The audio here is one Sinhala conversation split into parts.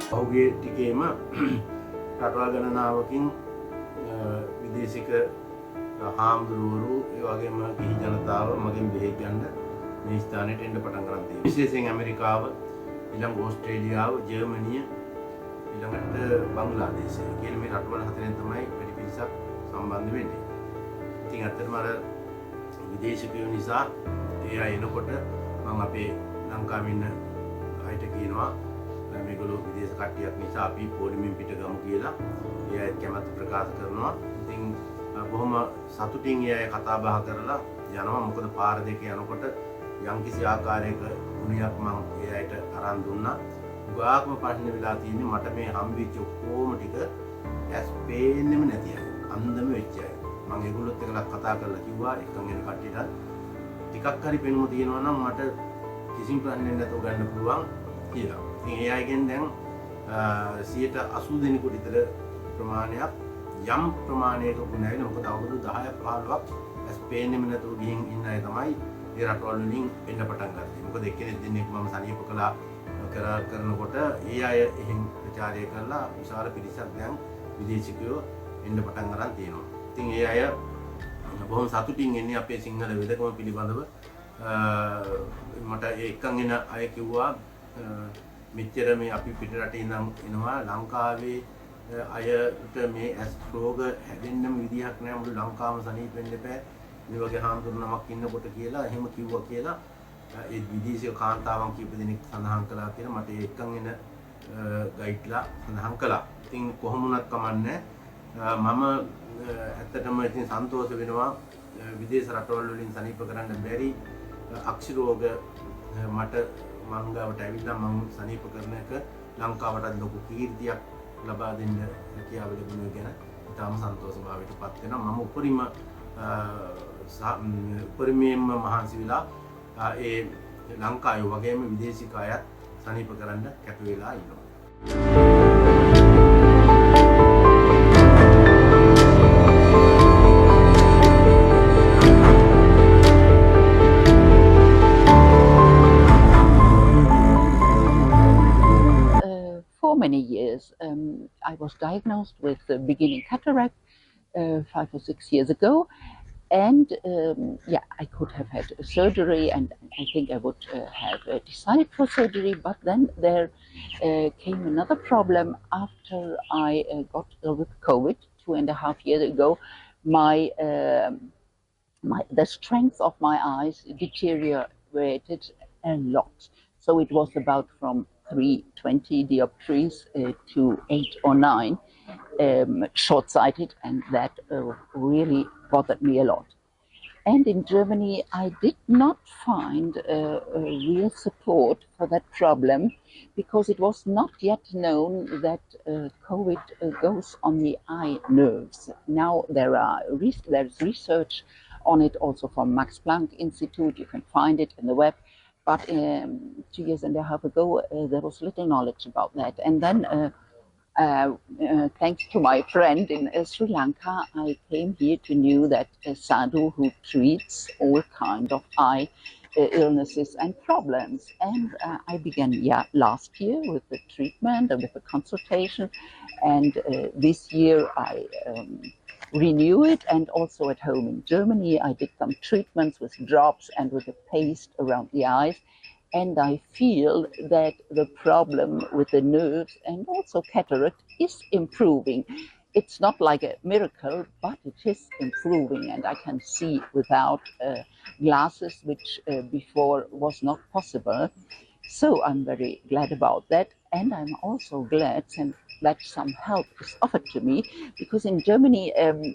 පහුගිය ටිකේම රටවල් ගණනාවකින් විදේශික හාමුදුරුවරු ඒ වගේම ගිහි ජනතාව මගෙන් බෙහෙත් ගන්න මේ ස්ථානයට එන්න පටන් ගන්න තියෙනවා. විශේෂයෙන් ඇමරිකාව, ඊළඟ ඕස්ට්‍රේලියාව, ජර්මනිය, ඊළඟට බංග්ලාදේශය කියන මේ රටවල් හතරෙන් තමයි වැඩි පිරිසක් සම්බන්ධ වෙන්නේ. ඉතින් ඇත්තටම අර විදේශිකයෝ නිසා ඒ අය එනකොට මම අපේ ලංකාවේ ඉන්න අයට කියනවා මේගොල්ලෝ විදේශ කට්ටියක් නිසා අපි පොලිමෙන් පිට ගමු කියලා ඒ අය කැමැත්ත ප්‍රකාශ කරනවා. ඉතින් බොහොම සතුටින් ඒ අය කතා බහ කරලා යනවා. මොකද පාර දෙක යනකොට යම්කිසි ආකාරයක ගුණයක් මම ඒ අයට අරන් දුන්නා. ගාක්ම ප්‍රශ්නේ වෙලා තියෙන්නේ මට මේ හම්බෙච්ච ඔක්කොම ටික ඇස් පේන්නෙම නැති අය. අන්ධම වෙච්ච අය. මම ඒගොල්ලොත් එක්කලා කතා කරලා කිව්වා එකන් එන කට්ටියට ටිකක් හරි පෙනුම තියෙනවා නම් මට කිසිම ප්‍රශ්නයක් නැතුව ගන්න පුළුවන් කියලා. ඉතින් ඒ අයගෙන් දැන් 80 දෙනෙකුට විතර ප්‍රමාණයක් යම් ප්‍රමාණයක ගුණ ඇවිල්ලා මොකද අවුරුදු 10ක් 15ක් ඇස් පේන්නෙම නැතුව ගිහින් ඉන්න අය තමයි ඒ රටවල් වලින් එන්න පටන් ගත්තේ. මොකද එක්කෙනෙක් දෙන්නෙක් මම සනීප කළා කරනකොට ඒ අය එහෙන් ප්‍රචාරය කරලා විශාල පිරිසක් දැන් විදේශිකයෝ එන්න පටන් ගන්න තියෙනවා. ඉතින් ඒ අය බොහොම සතුටින් එන්නේ අපේ සිංහල වෙදකම පිළිබඳව. මට එකන් එන අය කිව්වා මෙච්චර මේ අපි පිට රටේ ඉඳන් එනවා ලංකාවේ අයට මේ ඇස් රෝග හැදෙන්නම විදිහක් නැහැ මුළු ලංකාවම සනීප වෙන්න එපා මේ වගේ හාමුදුරු නමක් ඉන්නකොට කියලා එහෙම කිව්වා කියලා ඒ විදේශීය කාන්තාවන් කීප දෙනෙක් සඳහන් කළා කියලා මට එකන් එන ගයිඩ්ලා සඳහන් කළා. ඉතින් කොහොම වුණත් කමන්නේ මම ඇත්තටම ඉතින් සන්තෝෂ වෙනවා විදේශ රටවල් වලින් සනීප කරන්න බැරි අක්ෂි රෝග මට මංගාවට ඇවිල්ලා මම සනීප කරන එක ලංකාවටත් ලොකු කීර්තියක් ලබා දෙන්න හැකියාව ලැබුණේ ගැන ඉතාම සන්තෝෂ භාවයට පත් වෙනවා. මම උපරිමයෙන්ම මහන්සි වෙලා ඒ ලංකාවේ වගේම විදේශික අයත් සනීප කරන්න කැප වෙලා ඉන්නවා. For many years, I was diagnosed with beginning cataract 5 or 6 years ago, and I could have had surgery, and I think I would have decided for surgery. But then there came another problem after I got ill with COVID 2.5 years ago. The strength of my eyes deteriorated a lot. So it was about from 320 dioptries to 8 or 9 short-sighted, and that really bothered me a lot. And in Germany, I did not find real support for that problem because it was not yet known that COVID goes on the eye nerves. Now there's research on it also from Max Planck Institute. You can find it in the web. But 2.5 years ago, there was little knowledge about that. And then, thanks to my friend in Sri Lanka, I came here to know that Sadhu, who treats all kinds of eye illnesses and problems. And I began last year with the treatment and with the consultation. And this year I renew it, and also at home in Germany I did some treatments with drops and with a paste around the eyes, and I feel that the problem with the nerves and also cataract is improving. It's not like a miracle, but it is improving, and I can see without glasses, which before was not possible. So I'm very glad about that, and I'm also glad that some help is offered to me, because in Germany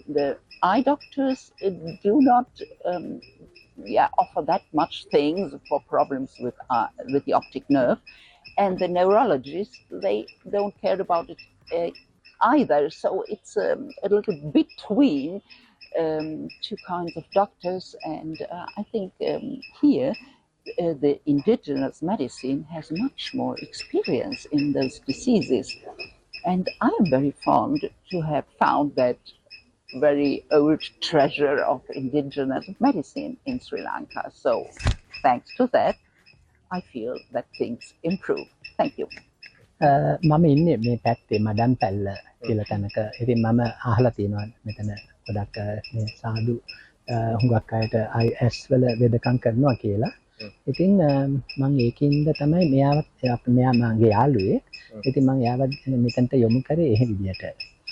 the eye doctors do not offer that much things for problems with the optic nerve, and the neurologists, they don't care about it either. So it's a little between two kinds of doctors, and I think here the indigenous medicine has much more experience in those diseases. And I am very fond to have found that very old treasure of indigenous medicine in Sri Lanka. So thanks to that, I feel that things improve. Thank you. මම ඉන්නේ මේ පැත්තේ මඩම් පැල්ල කියලා තැනක. ඉතින් මම අහලා තියෙනවා මෙතන ගොඩක් මේ සාදු හුඟක් අයට IS වල වෙදකම් කරනවා කියලා. ඉතින් මම ඒකින්ද තමයි මෙයා මගේ යාළුවෙක්. ඉතින් මම එයාව මෙතනට යොමු කරේ එහෙ විදියට.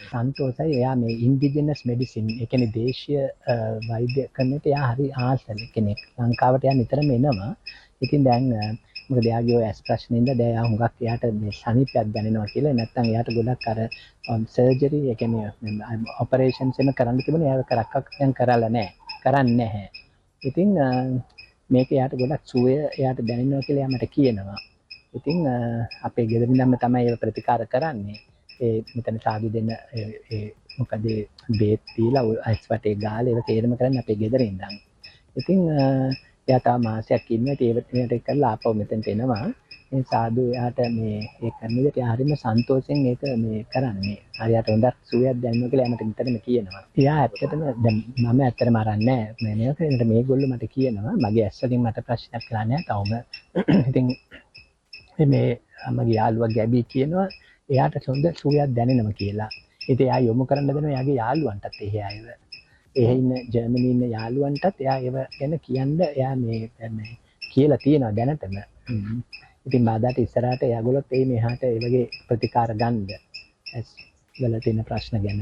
සන්තෝෂයි එයා මේ ඉන්ඩිජිනස් මෙඩිසින් ඒ කියන්නේ දේශීය වෛද්‍ය ක්‍රමයට එයා හරි ආසල කෙනෙක්. ලංකාවට එයා නිතරම එනවා. ඉතින් දැන් මොකද එයාගේ ඔය ඇස් ප්‍රශ්නින්ද දැන් එයා හුඟක් එයාට මේ සනීපයක් දැනෙනවා කියලා. නැත්තම් එයාට ගොඩක් අර සර්ජරි ඒ කියන්නේ ඔපරේෂන්ස් එම කරන්න තිබුණේ එයා කරක්කක් දැන් කරන්නේ නැහැ. ඉතින් මේක එයාට ගොඩක් සුවය එයාට දැනෙනවා කියලා එයා මට කියනවා. ඉතින් අපේ ගෙදර ඉඳන්ම තමයි ඒක ප්‍රතිකාර කරන්නේ. ඒ මෙතන සාදු දෙන්න මොකද බේත් දීලා අයිස් වටේ ගාලා ඒක තේරම කරන්නේ අපේ ගෙදර ඉඳන්. ඉතින් එයා තව මාසයක් ඉන්නවා. ඒකට කරලා ආපහු මෙතනට එනවා. මේ සාදු එයාට මේ ඒ කරන විදිහට එයා හරිම සන්තෝෂෙන් ඒක මේ කරන්නේ. හරියට හොඳක් සුවයක් දැනෙනවා කියලා එයාට නිතරම කියනවා. එයා ඇත්තටම දැන් මම ඇත්තටම අරන්නේ නැහැ. මේගොල්ලෝ මට කියනවා මගේ ඇස් වලින් මට ප්‍රශ්නයක් කියලා නෑ තවම. ඉතින් මේ මගේ යාළුවා ගැබි කියනවා එයාට හොඳ සුවයක් දැනෙනවා කියලා. ඉතින් එයා යොමු කරන්න දෙනවා එයාගේ යාළුවන්ටත් එහෙ අයව. එහෙ ඉන්න ජර්මනි ඉන්න යාළුවන්ටත් එයා ඒව ගැන කියන්න එයා මේ කියලා තියෙනවා දැනටම. ඉතින් බාදාට ඉස්සරහට එයාගොල්ලොත් එයි මෙහාට ඒ වගේ ප්‍රතිකාර ගන්නද. ඇස් වල තියෙන ප්‍රශ්න ගැන.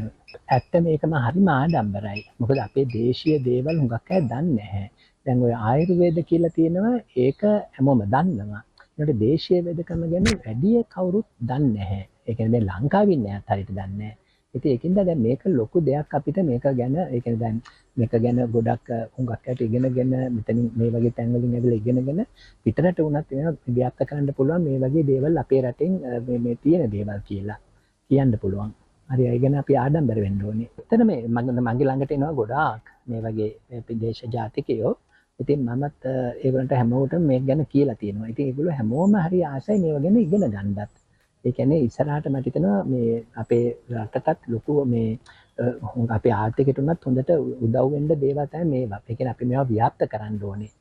ඇත්ත මේකම හරිම ආඩම්බරයි. මොකද අපේ දේශීය දේවල් හුඟක් අය දන්නේ නැහැ. දැන් ඔය ආයුර්වේද කියලා තියෙනවා ඒක හැමෝම දන්නවා. ඒකට දේශීය වෙදකම ගැන වැඩි කවුරුත් දන්නේ නැහැ. ඒ කියන්නේ මේ ලංකාවේ ඉන්න අයත් හරියට දන්නේ නැහැ. ඉතින් ඒකින්ද දැන් මේක ලොකු දෙයක් අපිට මේක ගැන ඒ කියන්නේ දැන් මේක ගැන ගොඩක් හුඟක් අයට ඉගෙනගෙන මෙතනින් මේ වගේ තැන්වලින් ඇවිල්ලා ඉගෙනගෙන පිටරට වුණත් වෙන ව්‍යාප්ත කරන්න පුළුවන් මේ වගේ දේවල් අපේ රටෙන් මේ තියෙන දේවල් කියලා කියන්න පුළුවන්. හරි ඒ ගැන අපි ආඩම්බර වෙන්න ඕනේ. එතන මේ මගේ ළඟට එනවා ගොඩාක් මේ වගේ විදේශ ජාතිකයෝ. ඉතින් මමත් ඒගොල්ලන්ට හැමෝටම මේක ගැන කියලා තියෙනවා. ඉතින් ඒගොල්ලෝ හැමෝම හරි ආසයි මේව ගැන ඉගෙන ගන්නත්. ඒ කියන්නේ ඉස්සරහට මට හිතෙනවා මේ අපේ රටටත් ලොකු මේ අපේ ආර්ථිකයට උනත් හොඳට උදව් වෙන්න දේවල් තමයි මේවා. ඒ කියන්නේ අපි මේවා ව්‍යාප්ත කරන්න ඕනේ.